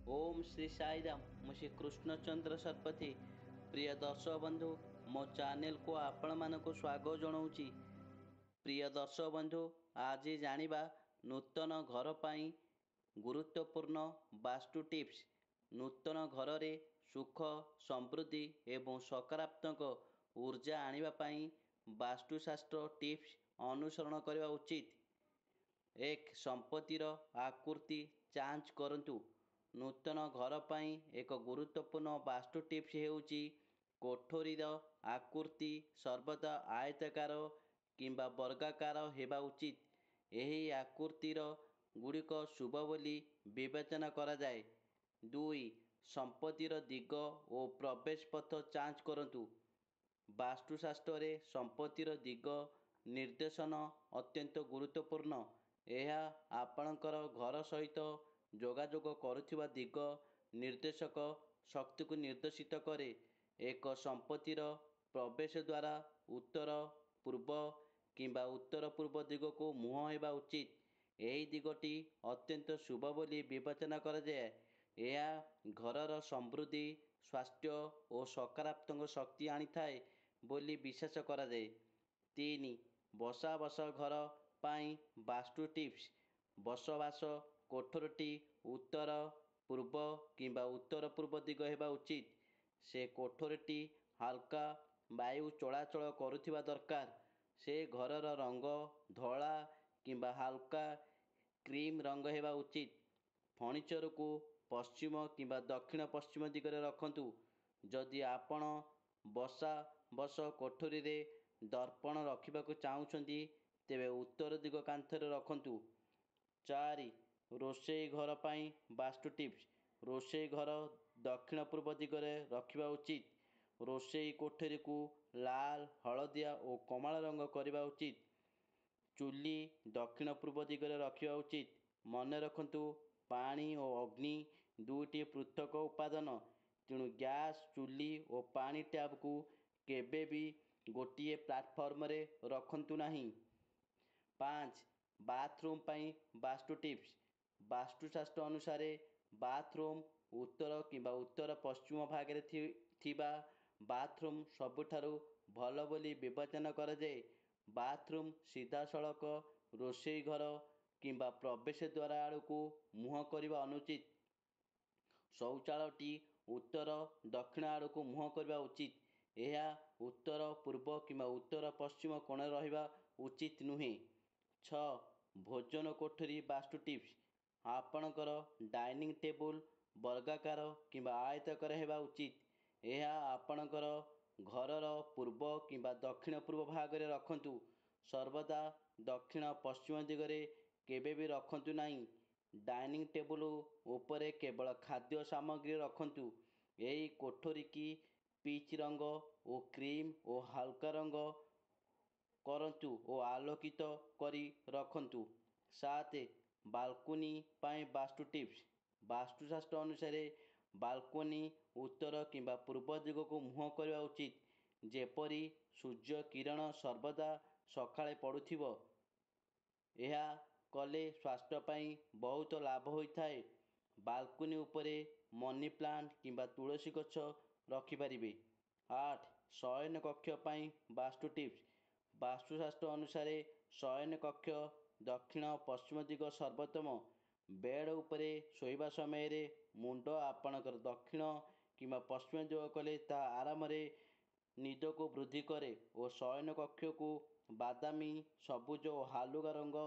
ओम श्री साईराम। मु श्री कृष्णचंद्र शतपथी। प्रिय दर्शक बंधु, मो चैनल को आपण मानक स्वागत जनाऊँगी। प्रिय दर्शक बंधु, आज जानिबा नूतन घर पाई गुरुत्वपूर्ण वास्तु टिप्स। नूतन घर रे सुख समृद्धि एवं सकारात्मक ऊर्जा आनिबा पाई वास्तुशास्त्र टिप्स अनुसरण करने उचित। एक संपत्तिर आकृति जांच करंतु। नूतन घर पाई एक गुरुत्वपूर्ण वास्तु टिप्स हेउची कोठरीर आकृति सर्वदा आयताकार किंबा वर्गाकार हेबा उचित। एही आकृतिर गुड़िक शुभ बोली विवेचना करा जाए। 2. संपत्तिर दिग और प्रवेश पथ जांच करंतु। वास्तुशास्त्र रे संपत्तिर दिग निर्देशन अत्यंत गुरुत्वपूर्ण। ଏହା ଆପଣଙ୍କର ଘର ସହିତ ଯୋଗାଯୋଗ କରୁଥିବା ଦିଗ ନିର୍ଦ୍ଦେଶକ ଶକ୍ତିକୁ ନିର୍ଦ୍ଦେଶିତ କରେ। ଏକ ସମ୍ପତ୍ତିର ପ୍ରବେଶ ଦ୍ୱାରା ଉତ୍ତର ପୂର୍ବ କିମ୍ବା ଉତ୍ତର ପୂର୍ବ ଦିଗକୁ ମୁହଁ ହେବା ଉଚିତ। ଏହି ଦିଗଟି ଅତ୍ୟନ୍ତ ଶୁଭ ବୋଲି ବିବେଚନା କରାଯାଏ। ଏହା ଘରର ସମୃଦ୍ଧି, ସ୍ୱାସ୍ଥ୍ୟ ଓ ସକାରାତ୍ମକ ଶକ୍ତି ଆଣିଥାଏ ବୋଲି ବିଶ୍ୱାସ କରାଯାଏ। 3. ବସବାସ ଘର ପାଇଁ वास्तु टिप्स। बसवास कोठरटी उत्तर पूर्व किंबा उत्तर पूर्व दिग हेबा उचित। से कोठरटी हल्का वायु चलाचल करुथिबा दरकार। से घरर रंग धला किंबा हल्का क्रीम रंग हेबा उचित। फर्निचर को पश्चिम किंबा दक्षिण पश्चिम दिगरे रखंतु। जदि आपण बस कोठरी रे दर्पण रखिबाकु चाहुछंती तेबे उत्तर दिग कांथरे रखंतु। 4. रोषेई घर पाई वास्तु टिप्स। रोषेई घर दक्षिण पूर्व दिगरे रखिबा उचित। रोषेई कोठरी को लाल हलदिया और कमला रंग करबा उचित। चुली दक्षिण पूर्व दिगरे रखिबा उचित। मन रखंतु पानी और अग्नि दुईटी पृथक उपादान। तेणु गैस चुली और पानी टैप को केबे भी गोटिए प्लाटफॉर्म रे रखंतु नहीं। 5. बाथरूम पाई वास्तु टिप्स। वास्तुशास्त्र अनुसार बाथरूम उत्तर किंबा उत्तर पश्चिम भाग रे थिबा बाथरूम सबुठारु भल बोली विवेचना करा जाए। बाथरूम सीधा सड़क रोषेई घर किंबा प्रवेश द्वार आड़ को मुँह करने अनुचित। शौचालयटी उत्तर दक्षिण आड़ को मुँह करने उचित। यह उत्तर पूर्व किंबा उत्तर पश्चिम कोण रहिबा उचित नुहे। 6. भोजन कोठरी वास्तु टिप्स। आपणकर डाइनिंग टेबुल वर्गाकार किंबा आयताकार हेबा उचित। यह आपणकर घरर पूर्व किंबा दक्षिण पूर्व भाग रे रखंतु। सर्वदा दक्षिण पश्चिम दिगरे केबे भी रखंतु नहीं। डाइनिंग टेबुल ऊपर केवल खाद्य सामग्री रखंतु। यही कोठरी की पीच रंग और क्रीम और हल्का रंग करंतु और आलोकित करी रखंतु। 7. बालकोनी पाई वास्तु टिप्स। वास्तुशास्त्र अनुसार बालकोनी उत्तर किंबा पूर्व दिग को मुँह करने उचित। जेपरी सूर्य किरण सर्वदा सकाळे पड़ुथिबो। यह कले स्वास्थ्य पाई बहुत लाभ होइथाए। बालकोनी उपरे मनी प्लांट किंबा तुलसी गछ रखिपारिबे। 8. शयन कक्ष पाई वास्तु टिप्स। वास्तुशास्त्र अनुसार शयन कक्ष दक्षिण पश्चिम दिग सर्वोत्तम। बेड उपरे शोइबा समय रे मुंड आपणकर दक्षिण किंबा पश्चिम दिग कले ता आराम रे निद को वृद्धि करे और शयन कक्ष को बादामी सबुज और हालुका रंग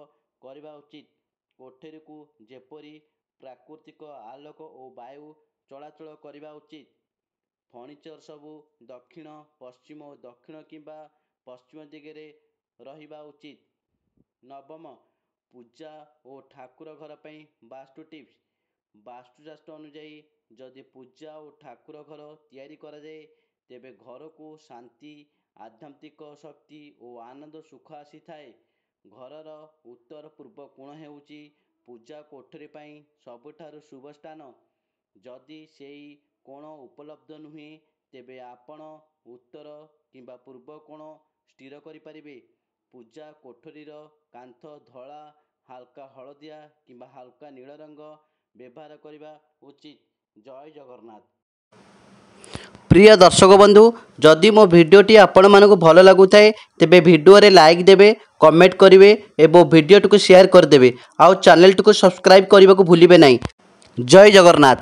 करबा उचित। कोठरी को जेपरी प्राकृतिक आलोक और वायु चलाचल करबा उचित। फर्निचर सबू दक्षिण पश्चिम और दक्षिण किंबा पश्चिम दिगरे रहिबा उचित। 9. पूजा और ठाकुर घर पाई वास्तु टिप्स। वास्तुशास्त्र अनुଯାयी जदि पूजा और ठाकुर घर तैयारी करा जाए तेबे घर को शांति, आध्यात्मिक शक्ति और आनंद सुख आसी थाए। घरर उत्तर पूर्व कोण हेउची पूजा कोठरी पाई सबुठारु शुभ स्थान। जदि सेई कोण उपलब्ध नुहे तेबे आपण उत्तर किंबा पूर्व कोण स्थिर करि परिबे। पूजा कोठरीर कांथ धला, हल्का हलदिया किंबा हल्का नील रंग ବ୍ୟବହାର କରିବା ଉଚିତ। ଜୟ ଜଗନ୍ନାଥ। প্রিয় দর্শক বন্ধু, যদি মো ভিডিওটি ଆପଣମାନଙ୍କୁ ଭଲ ଲାଗୁଥାଏ ତେବେ ଭିଡ଼ିଓରେ ଲାଇକ୍ ଦେବେ, କମେଣ୍ଟ କରିବେ ଏବଂ ଭିଡ଼ିଓଟିକୁ ସେୟାର କରିଦେବେ। ଆଉ ଚ୍ୟାନେଲଟିକୁ ସବସ୍କ୍ରାଇବ୍ କରିବାକୁ ଭୁଲିବେ ନାହିଁ। ଜୟ ଜଗନ୍ନାଥ।